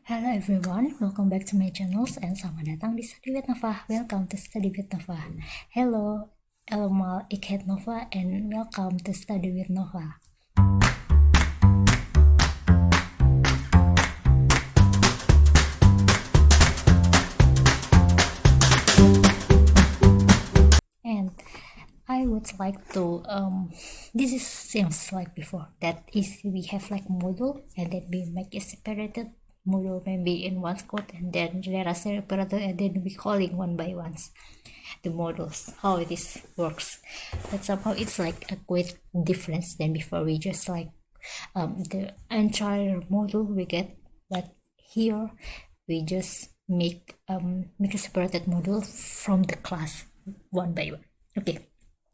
Hello everyone, welcome back to my channel and selamat datang di Study with Nova. Welcome to Study with Nova. Hello, Elmal Ikhet Nova and welcome to Study with Nova. And I would like to this is seems like before, that is we have like module and then we make it separated module maybe in one code, and then there are separated and then we calling one by ones the modules, how this works. But somehow it's like a quite difference than before. We just like the entire module we get, but here we just make a separated module from the class one by one. Okay,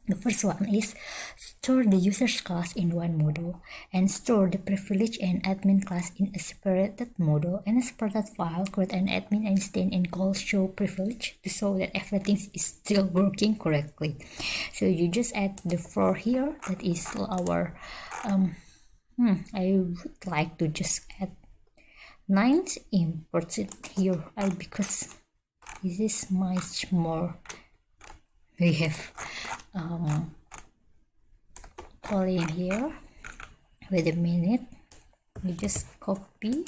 the first one is store the user's class in one module and store the privilege and admin class in a separated module and a separated file. Create an admin instance and call show privilege to show that everything is still working correctly. So you just add the for here, that is our I would like to just add 9 imports it here because this is much more. We have calling here. Wait a minute, we just copy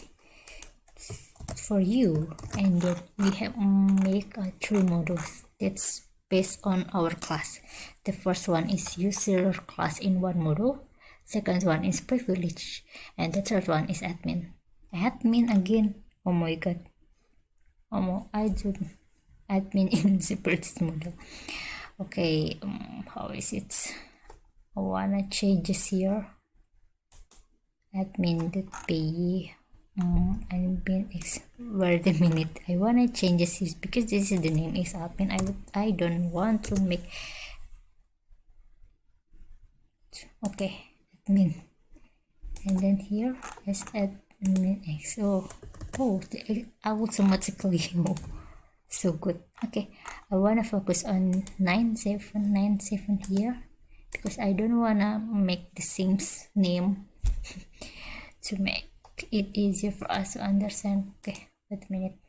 for you, and then we have make 3 modules that's based on our class. The first one is user class in one module, second one is privilege, and the third one is admin again. Oh my god, I do admin in separate module. Okay, how is it? I wanna change this here. Admin.py admin is wait a minute. I wanna change this because this is the name is admin. I don't want to make okay admin, and then here is admin x. Oh, the automatically. Oh, so good. Okay, I wanna focus on 9797 here because I don't wanna make the same name to make it easier for us to understand. Okay, wait a minute.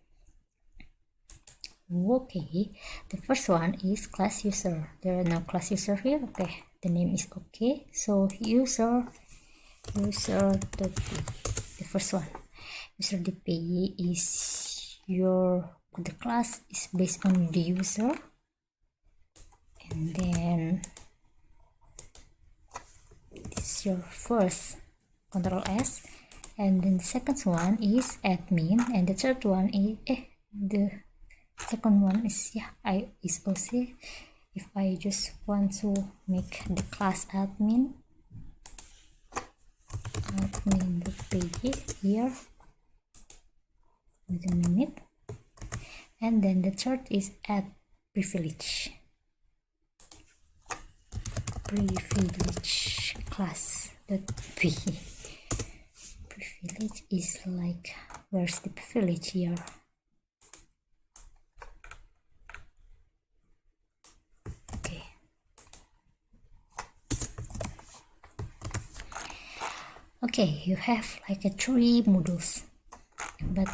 Okay, the first one is class user. There are no class user here. Okay, the name is okay. So user the first one, user.py is the class is based on the user, and then this is your first, Control S, and then the second one is admin, and the third one is the second one is is OC. If I just want to make the class admin.py here, wait a minute, and then the third is add privilege class.p. Privilege is like, where's the privilege here? Okay, you have like 3 modules, but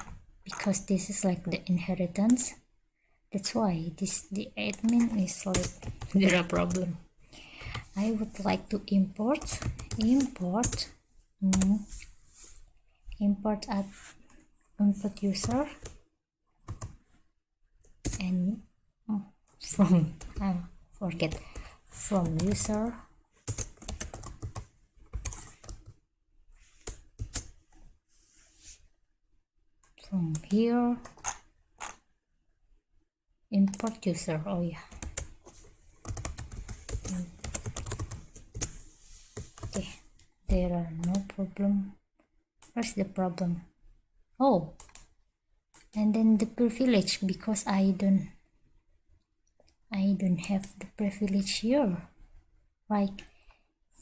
because this is like the inheritance, that's why the admin is like there are problem. I would like to import user, and from from user from here import user. Oh yeah, okay, there are no problem. Where's the problem? Oh, and then the privilege, because I don't have the privilege here, right?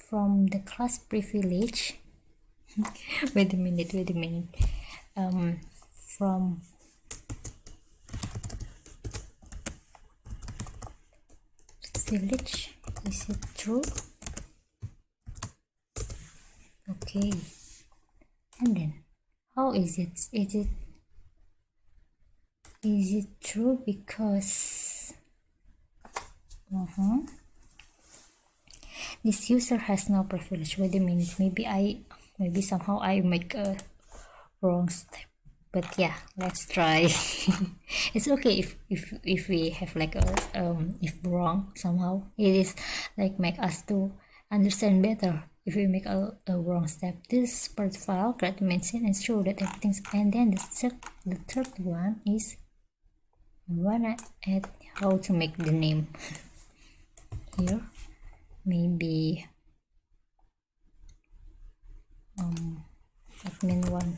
From the class privilege wait a minute, from privilege, is it true? Okay, and then how is it Is it true? Because this user has no privilege. Wait a minute, maybe somehow I make a wrong step, but yeah, let's try. It's okay if we have like a if wrong somehow. It is like make us to understand better if we make a wrong step. This part file create mention and show that everything's, and then the third one is I wanna add how to make the name. Here maybe admin 1.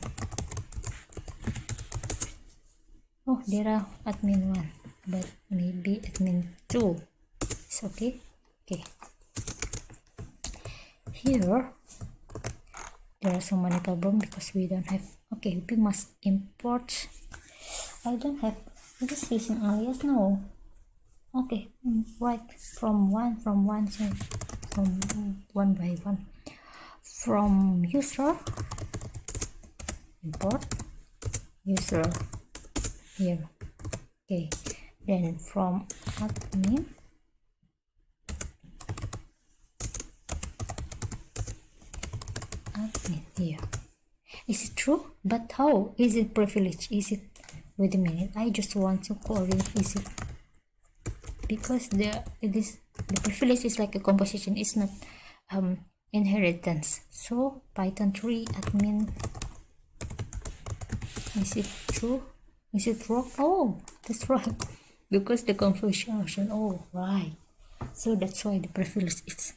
Oh, there are admin 1, but maybe admin 2 is okay. Okay, here there are so many problems because we don't have. Okay, we must import. I don't have this using alias. No. Okay, right, from one so from one by one. From user, import user here. Okay, then from admin here. Is it true? But how is it privilege? Is it, wait a minute, I just want to call it, is it, because the privilege is like a composition, it's not inheritance. So Python 3 admin, is it true? Is it wrong? Oh, that's right, because the confusion. Oh, right, so that's why the privilege is,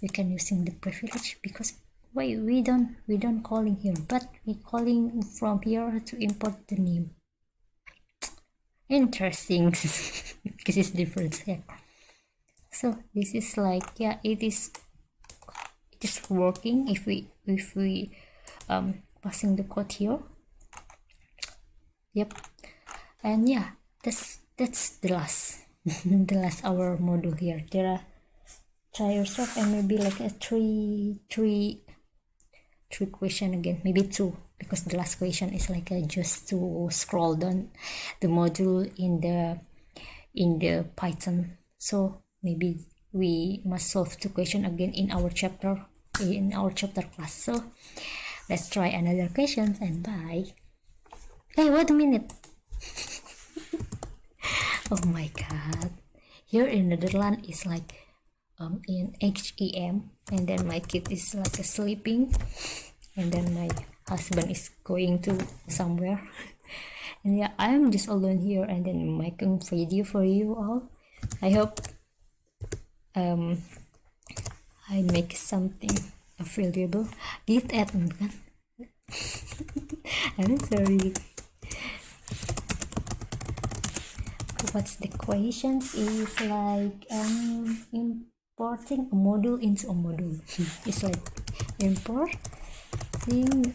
we can using the privilege, because why we don't calling here, but we calling from here to import the name. Interesting. Because it's different here. So this is like, yeah, it is working if we passing the code here. Yep. And yeah, that's the last the last our module here. There are, try yourself, and maybe like a three question again, maybe 2, because the last question is like just to scroll down the module in the Python. So maybe we must solve 2 questions again in our chapter class. So let's try another questions, and bye. Hey, wait a minute. Oh my god, here in Netherlands is like in HEM, and then my kid is like sleeping, and then my husband is going to somewhere, and yeah, I'm just alone here and then making video for you all. I hope I make something valuable. Git admin kan. I'm sorry. What's the questions is like importing a module into a module. It's like importing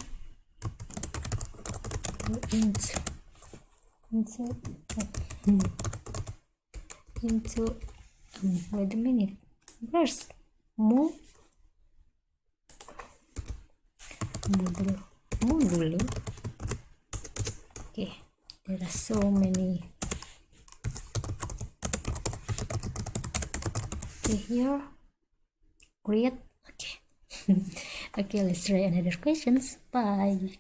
into wait a minute, where's module. Okay, there are so many. Okay, here create. Okay. Okay, let's try another questions. Bye.